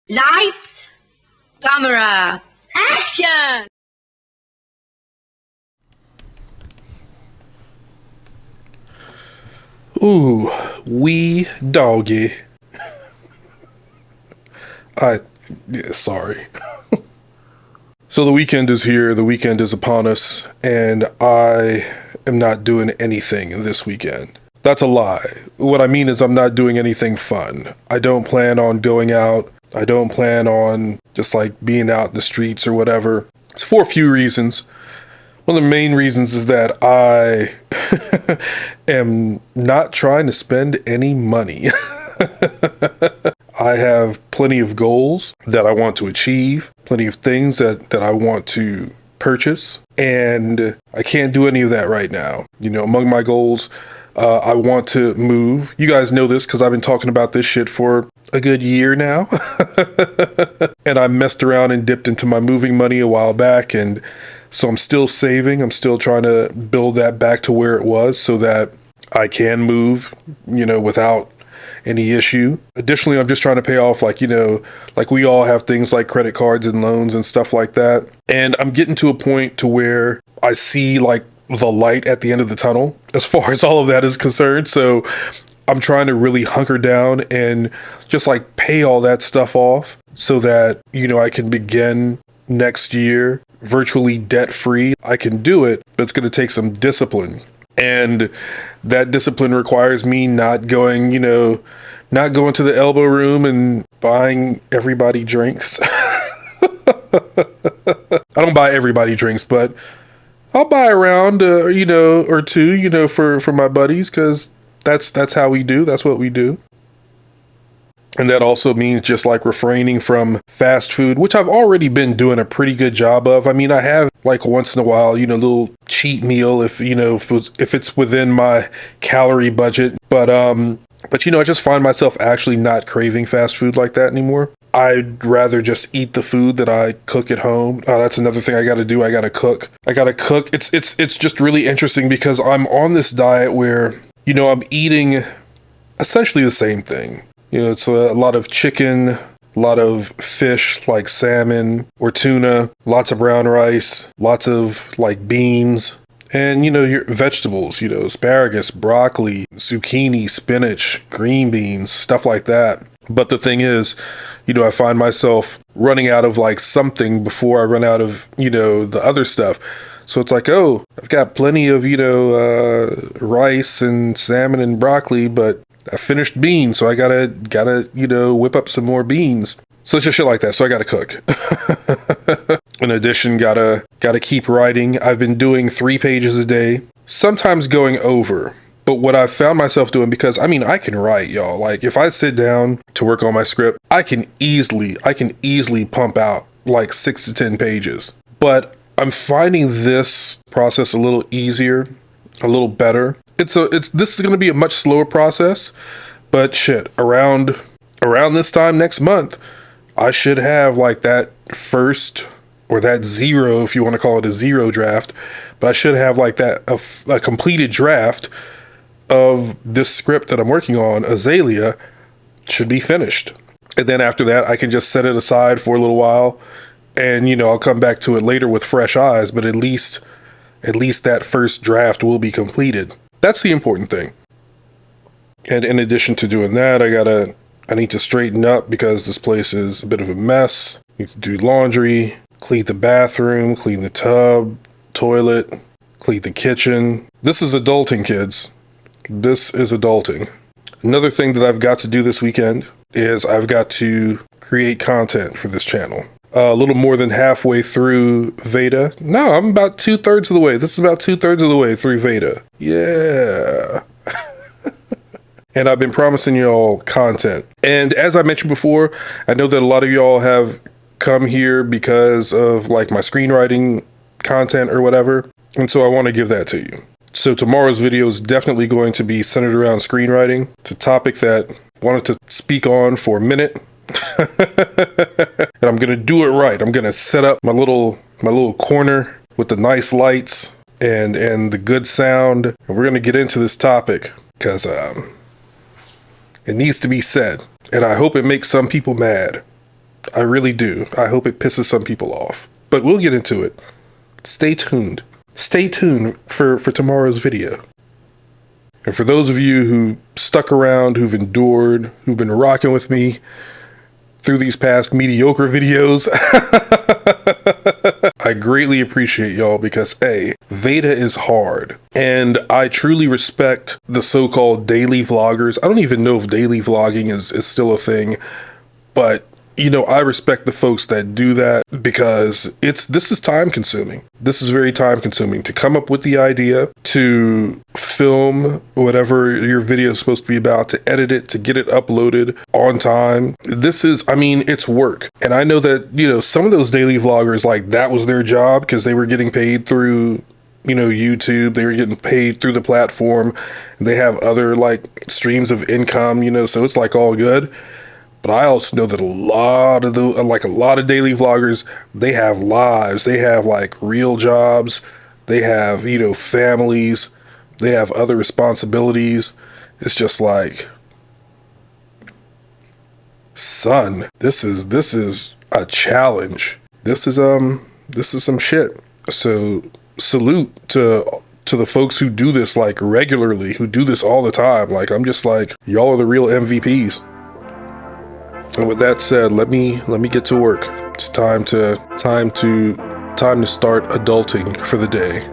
Lights, camera, action! Ooh, wee doggy. Sorry. So the weekend is here, the weekend is upon us, and I am not doing anything this weekend. That's a lie. What I mean is I'm not doing anything fun. I don't plan on going out. I don't plan on just like being out in the streets or whatever. It's for a few reasons. One of the main reasons is that I am not trying to spend any money. I have plenty of goals that I want to achieve, plenty of things that I want to purchase, and I can't do any of that right now. You know, among my goals, I want to move. You guys know this because I've been talking about this shit for a good year now. And I messed around and dipped into my moving money a while back, and so I'm still saving. I'm still trying to build that back to where it was so that I can move, you know, without any issue. Additionally, I'm just trying to pay off, like, you know, like we all have things like credit cards and loans and stuff like that. And I'm getting to a point to where I see like the light at the end of the tunnel as far as all of that is concerned. So I'm trying to really hunker down and just like pay all that stuff off so that, you know, I can begin next year virtually debt free. I can do it, but it's going to take some discipline. And that discipline requires me not going, you know, not going to the elbow room and buying everybody drinks. I don't buy everybody drinks, but I'll buy a round, you know, or two, you know, for my buddies, because that's how we do. That's what we do. And that also means just like refraining from fast food, which I've already been doing a pretty good job of. I mean, I have like once in a while, you know, a little cheat meal if, you know, if it's within my calorie budget. But, you know, I just find myself actually not craving fast food like that anymore. I'd rather just eat the food that I cook at home. That's another thing I got to do. I got to cook. It's just really interesting because I'm on this diet where, you know, I'm eating essentially the same thing. You know, it's a lot of chicken, a lot of fish like salmon or tuna, lots of brown rice, lots of like beans, and, you know, your vegetables, you know, asparagus, broccoli, zucchini, spinach, green beans, stuff like that. But the thing is, you know, I find myself running out of like something before I run out of, you know, the other stuff. So it's like, oh, I've got plenty of, you know, rice and salmon and broccoli, but I finished beans, so I gotta, you know, whip up some more beans. So it's just shit like that. So I gotta cook. In addition, gotta keep writing. I've been doing 3 pages a day, sometimes going over. But what I've found myself doing, because I mean, I can write, y'all. Like if I sit down to work on my script, I can easily pump out like 6 to 10 pages. But I'm finding this process a little easier, a little better. This is going to be a much slower process, but shit, around this time next month, I should have like that first, or that zero, if you want to call it a zero draft, but I should have like that, a completed draft of this script that I'm working on, Azalea, should be finished. And then after that, I can just set it aside for a little while, and, you know, I'll come back to it later with fresh eyes, but at least that first draft will be completed. That's the important thing. And in addition to doing that, I need to straighten up because this place is a bit of a mess. I need to do laundry, clean the bathroom, clean the tub, toilet, clean the kitchen. This is adulting, kids. This is adulting. Another thing that I've got to do this weekend is I've got to create content for this channel. A little more than halfway through VEDA. No, I'm about 2/3 of the way. This is about 2/3 of the way through VEDA. Yeah. And I've been promising y'all content. And as I mentioned before, I know that a lot of y'all have come here because of like my screenwriting content or whatever. And so I want to give that to you. So tomorrow's video is definitely going to be centered around screenwriting. It's a topic that I wanted to speak on for a minute. And I'm gonna do it right. I'm gonna set up my little corner with the nice lights and the good sound, and we're gonna get into this topic because it needs to be said, and I hope it makes some people mad. I really do. I hope it pisses some people off. But we'll get into it. Stay tuned. Stay tuned for tomorrow's video. And for those of you who stuck around, who've endured, who've been rocking with me through these past mediocre videos, I greatly appreciate y'all because A, VEDA is hard. And I truly respect the so-called daily vloggers. I don't even know if daily vlogging is still a thing, but you know, I respect the folks that do that because this is time consuming. This is very time consuming to come up with the idea, to film whatever your video is supposed to be about, to edit it, to get it uploaded on time. This is, I mean, it's work. And I know that, you know, some of those daily vloggers, like that was their job because they were getting paid through, you know, YouTube. They were getting paid through the platform. They have other like streams of income, you know, so it's like all good. But I also know that a lot of daily vloggers, they have lives. They have like real jobs. They have, you know, families. They have other responsibilities. It's just like, son, this is a challenge. This is some shit. So salute to the folks who do this like regularly, who do this all the time. Like, I'm just like, y'all are the real MVPs. And with that said, let me get to work. It's time to start adulting for the day.